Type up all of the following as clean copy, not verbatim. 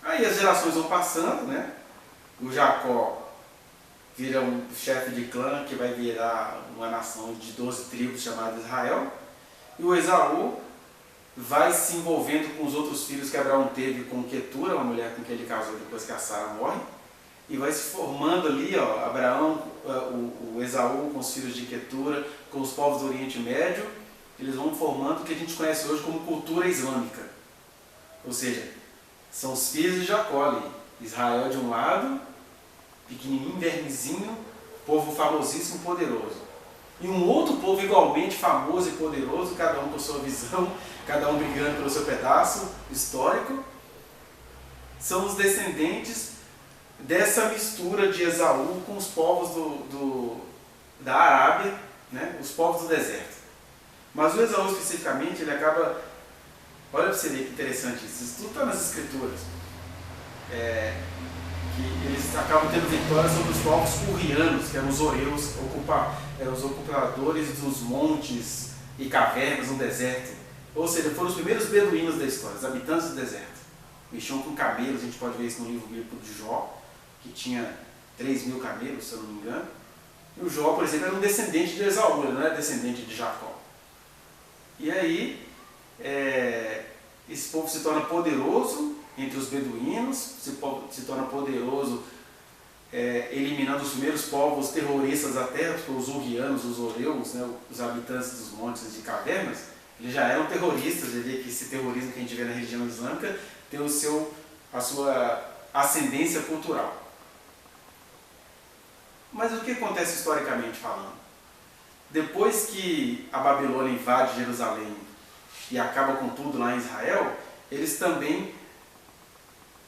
Aí as gerações vão passando, né? O Jacó vira um chefe de clã que vai virar uma nação de 12 tribos chamada Israel. E o Esaú vai se envolvendo com os outros filhos que Abraão teve com Quetura, uma mulher com quem ele casou depois que a Sara morre. E vai se formando ali, ó, Abraão, o Esaú com os filhos de Quetura, com os povos do Oriente Médio. Eles vão formando o que a gente conhece hoje como cultura islâmica. Ou seja, são os filhos de Jacó ali. Israel de um lado, pequenininho, vermezinho, povo famosíssimo, poderoso. E um outro povo igualmente famoso e poderoso, cada um com sua visão, cada um brigando pelo seu pedaço histórico, são os descendentes dessa mistura de Esaú com os povos da Arábia, né? Os povos do deserto. Mas o Esaú especificamente, ele acaba... Olha para você ver que interessante isso tudo está nas escrituras. Que eles acabam tendo vitória sobre os povos currianos, que eram os oreus, os ocupadores dos montes e cavernas no deserto. Ou seja, foram os primeiros beduínos da história, os habitantes do deserto. Mexiam com camelos, a gente pode ver isso no livro bíblico de Jó, que tinha 3.000 camelos, se eu não me engano. E o Jó, por exemplo, era um descendente de Esaú, ele não era descendente de Jacó. E aí, esse povo se torna poderoso entre os beduínos, se torna poderoso eliminando os primeiros povos terroristas da terra, os urrianos, os oreus, né, os habitantes dos montes e cavernas. Eles já eram terroristas, você vê que esse terrorismo que a gente vê na religião islâmica tem a sua ascendência cultural. Mas o que acontece historicamente falando? Depois que a Babilônia invade Jerusalém e acaba com tudo lá em Israel, eles também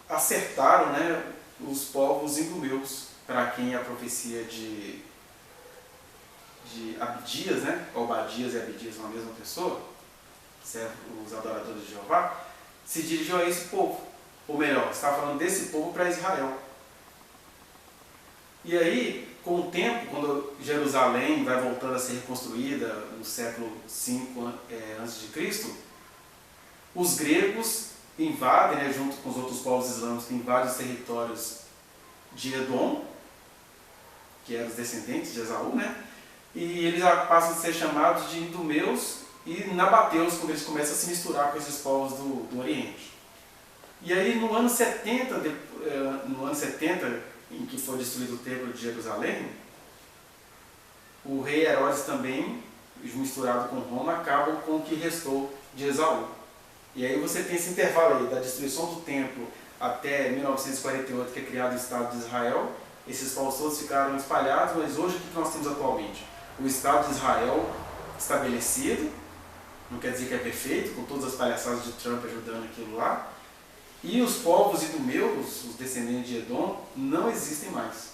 acertaram, né, os povos idumeus, para quem a profecia de Abdias, né, Obadias e Abdias são a mesma pessoa, os adoradores de Jeová, se dirigiu a esse povo. Ou melhor, está falando desse povo para Israel. E aí, com o tempo, quando Jerusalém vai voltando a ser reconstruída no século V a.C., os gregos invadem, né, junto com os outros povos islâmicos, invadem os territórios de Edom, que eram os descendentes de Esaú, né? E eles passam a ser chamados de idumeus e nabateus, quando eles começam a se misturar com esses povos do Oriente. E aí, no ano 70, em que foi destruído o templo de Jerusalém, o rei Herodes também, misturado com Roma, acaba com o que restou de Esaú. E aí você tem esse intervalo aí, da destruição do templo até 1948, que é criado o Estado de Israel. Esses povos todos ficaram espalhados, mas hoje o que nós temos atualmente? O Estado de Israel estabelecido, não quer dizer que é perfeito, com todas as palhaçadas de Trump ajudando aquilo lá. E os povos idumeus, os descendentes de Edom, não existem mais.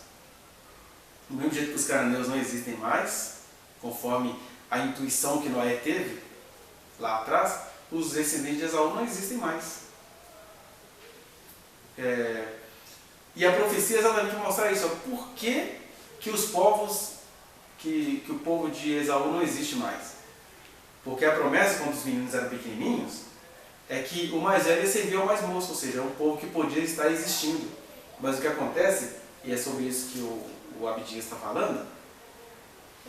Do mesmo jeito que os cananeus não existem mais, conforme a intuição que Noé teve lá atrás, os descendentes de Esaú não existem mais. E a profecia é exatamente mostrar isso. Por que os povos, que o povo de Esaú não existe mais? Porque a promessa, quando os meninos eram pequenininhos, é que o mais velho ia servir ao mais moço, ou seja, é um povo que podia estar existindo. Mas o que acontece, e é sobre isso que o Abdias está falando,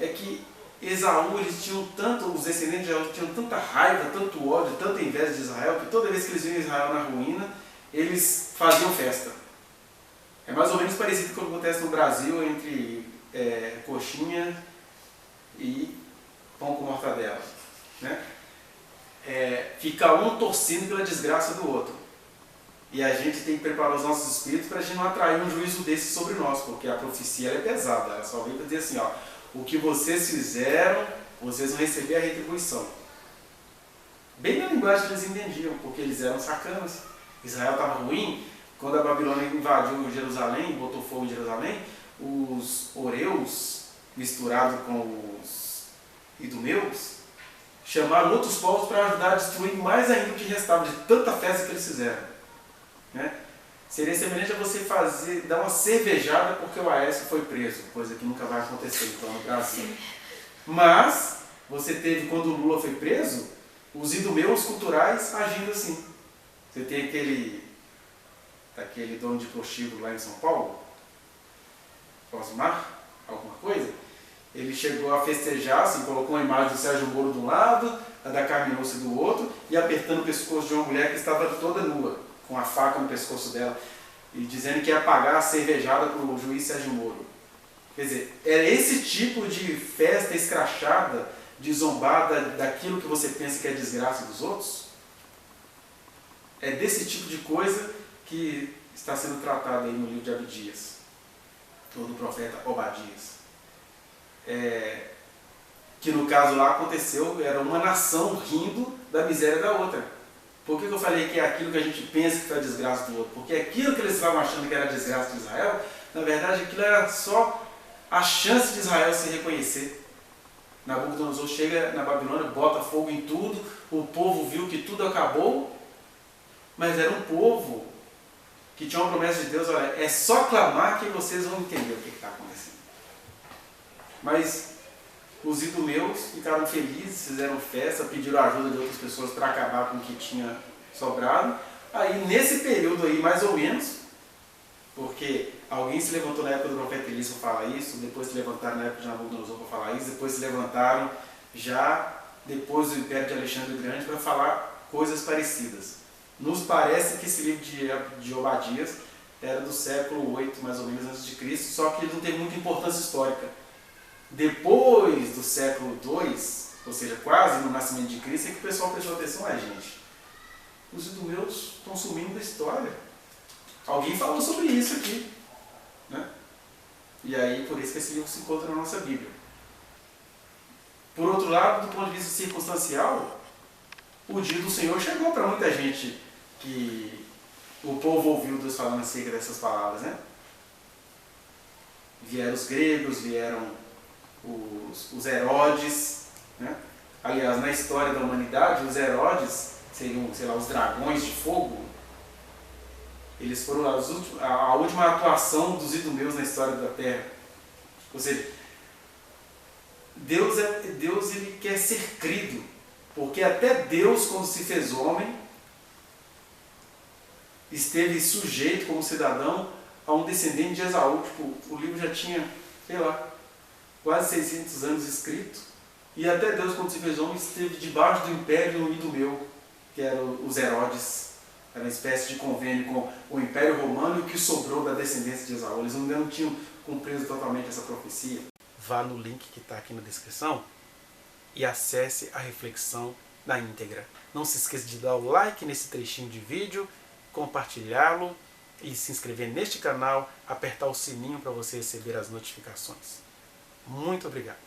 é que Esaú, os descendentes de Esaú tinham tanta raiva, tanto ódio, tanta inveja de Israel, que toda vez que eles viam Israel na ruína, eles faziam festa. É mais ou menos parecido com o que acontece no Brasil entre coxinha e pão com mortadela, né? Fica um torcendo pela desgraça do outro. E a gente tem que preparar os nossos espíritos para a gente não atrair um juízo desse sobre nós, porque a profecia é pesada, ela só vem para dizer assim, ó, o que vocês fizeram, vocês vão receber a retribuição. Bem na linguagem que eles entendiam, porque eles eram sacanas. Israel estava ruim, quando a Babilônia invadiu Jerusalém, botou fogo em Jerusalém, os oreus, misturados com os idumeus, chamaram outros povos para ajudar a destruir mais ainda o que restava de tanta festa que eles fizeram. Né? Seria semelhante a você dar uma cervejada porque o Aécio foi preso, coisa que nunca vai acontecer então no Brasil. Mas você teve, quando o Lula foi preso, os idumeus culturais agindo assim. Você tem daquele dono de prostíbulo lá em São Paulo, Osmar, alguma coisa, ele chegou a festejar, assim, colocou uma imagem do Sérgio Moro de um lado, a da Carmen Lúcia do outro, e apertando o pescoço de uma mulher que estava toda nua, com a faca no pescoço dela, e dizendo que ia pagar a cervejada para o juiz Sérgio Moro. Quer dizer, era esse tipo de festa escrachada, de zombar daquilo que você pensa que é desgraça dos outros? É desse tipo de coisa que está sendo tratado aí no livro de Abdias, ou do profeta Obadias. Que no caso lá aconteceu, era uma nação rindo da miséria da outra. Por que eu falei que é aquilo que a gente pensa que foi a desgraça do outro? Porque aquilo que eles estavam achando que era a desgraça de Israel, na verdade aquilo era só a chance de Israel se reconhecer. Nabucodonosor chega na Babilônia, bota fogo em tudo, o povo viu que tudo acabou, mas era um povo que tinha uma promessa de Deus: olha, é só clamar que vocês vão entender o que está acontecendo. Mas os idumeus ficaram felizes, fizeram festa, pediram a ajuda de outras pessoas para acabar com o que tinha sobrado. Aí nesse período aí, mais ou menos, porque alguém se levantou na época do profeta Elias para falar isso, depois se levantaram na época de Nabucodonosor para falar isso, depois se levantaram já depois do Império de Alexandre o Grande para falar coisas parecidas. Nos parece que esse livro de Obadias era do século 8, mais ou menos, antes de Cristo, só que ele não tem muita importância histórica. Depois do século 2, ou seja, quase no nascimento de Cristo, é que o pessoal prestou atenção: gente, os idumeus estão sumindo da história. Alguém falou sobre isso aqui, né? E aí, por isso que esse livro se encontra na nossa Bíblia. Por outro lado, do ponto de vista circunstancial, o dia do Senhor chegou para muita gente que o povo ouviu Deus falando acerca dessas palavras, né? Vieram os gregos, vieram os Herodes, né? Aliás, na história da humanidade, os Herodes seriam, sei lá, os dragões de fogo. Eles foram a última atuação dos idumeus na história da Terra. Ou seja, Deus ele quer ser crido, porque até Deus, quando se fez homem, esteve sujeito como cidadão a um descendente de Esaú. Tipo, o livro já tinha, sei lá, quase 600 anos escrito, e até Deus, quando se fez homem, esteve debaixo do império idumeu, que eram os Herodes. Era uma espécie de convênio com o Império Romano e o que sobrou da descendência de Esaú. Eles ainda não tinham cumprido totalmente essa profecia. Vá no link que está aqui na descrição e acesse a reflexão na íntegra. Não se esqueça de dar o like nesse trechinho de vídeo, compartilhá-lo e se inscrever neste canal, apertar o sininho para você receber as notificações. Muito obrigado.